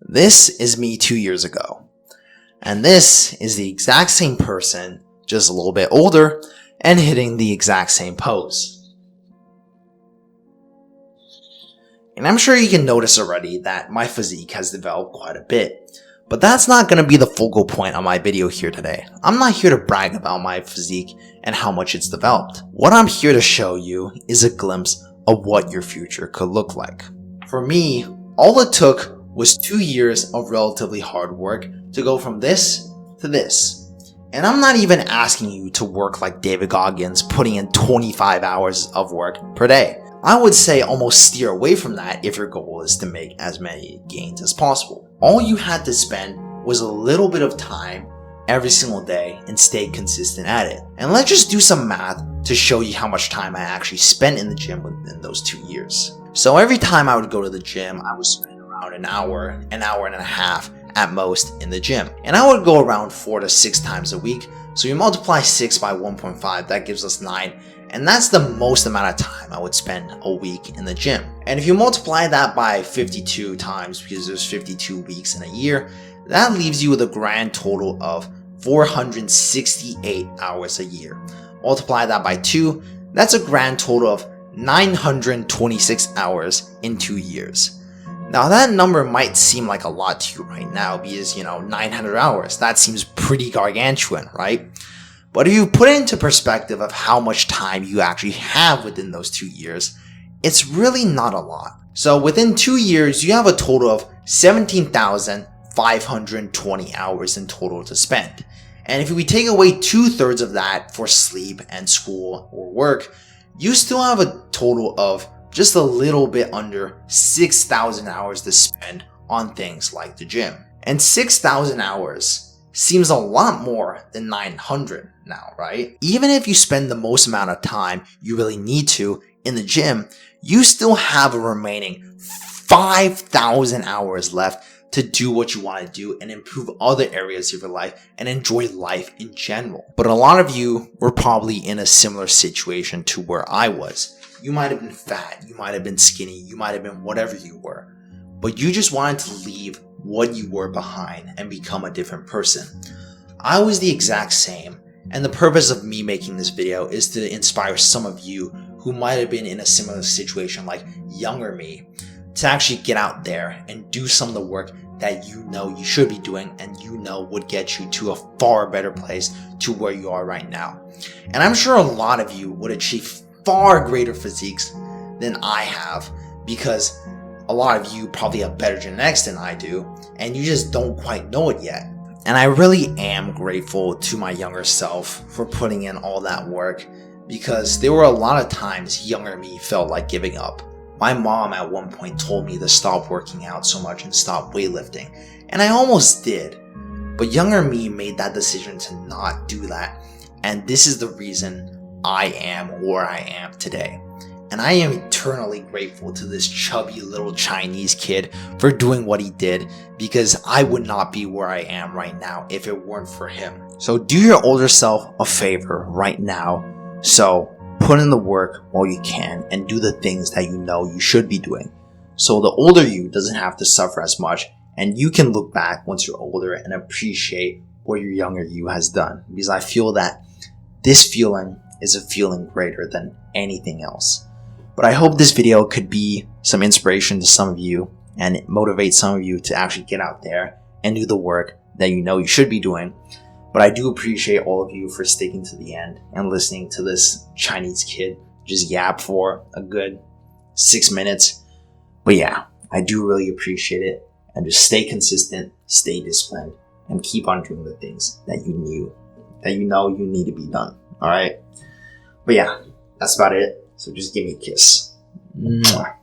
This is me 2 years ago. And this is the exact same person, just a little bit older, and hitting the exact same pose. And I'm sure you can notice already that my physique has developed quite a bit. But that's not going to be the focal point of my video here today. I'm not here to brag about my physique and how much it's developed. What I'm here to show you is a glimpse of what your future could look like. For me, all it took was 2 years of relatively hard work to go from this to this. And I'm not even asking you to work like David Goggins, putting in 25 hours of work per day. I would say almost steer away from that if your goal is to make as many gains as possible. All you had to spend was a little bit of time every single day and stay consistent at it. And let's just do some math to show you how much time I actually spent in the gym within those 2 years. So every time I would go to the gym, I would spend around an hour and a half at most in the gym. And I would go around 4 to 6 times a week. So you multiply 6 by 1.5, that gives us 9. And that's the most amount of time I would spend a week in the gym. And if you multiply that by 52 times, because there's 52 weeks in a year, that leaves you with a grand total of 468 hours a year. Multiply that by 2, that's a grand total of 926 hours in 2 years. Now that number might seem like a lot to you right now because, 900 hours, that seems pretty gargantuan, right? But if you put it into perspective of how much time you actually have within those 2 years, it's really not a lot. So within 2 years, you have a total of 17,520 hours in total to spend. And if we take away 2/3 of that for sleep and school or work, you still have a total of just a little bit under 6,000 hours to spend on things like the gym. And 6,000 hours seems a lot more than 900 now, right? Even if you spend the most amount of time you really need to in the gym, you still have a remaining 5,000 hours left to do what you want to do and improve other areas of your life and enjoy life in general. But a lot of you were probably in a similar situation to where I was. You might have been fat, you might have been skinny, you might have been whatever you were, but you just wanted to leave what you were behind and become a different person. I was the exact same, and the purpose of me making this video is to inspire some of you who might have been in a similar situation like younger me to actually get out there and do some of the work that you know you should be doing and you know would get you to a far better place to where you are right now. And I'm sure a lot of you would achieve far greater physiques than I have because a lot of you probably have better genetics than I do and you just don't quite know it yet. And I really am grateful to my younger self for putting in all that work because there were a lot of times younger me felt like giving up. My mom at one point told me to stop working out so much and stop weightlifting, and I almost did. But younger me made that decision to not do that, and this is the reason I am where I am today. And I am eternally grateful to this chubby little Chinese kid for doing what he did because I would not be where I am right now if it weren't for him. So do your older self a favor right now. So put in the work while you can and do the things that you know you should be doing. So the older you doesn't have to suffer as much and you can look back once you're older and appreciate what your younger you has done. Because I feel that this feeling is a feeling greater than anything else. But I hope this video could be some inspiration to some of you and motivate some of you to actually get out there and do the work that you know you should be doing. But I do appreciate all of you for sticking to the end and listening to this Chinese kid just yap for a good 6 minutes. But yeah, I do really appreciate it. And just stay consistent, stay disciplined, and keep on doing the things that you know you need to be done. Alright? But yeah, that's about it. So just give me a kiss. Mwah.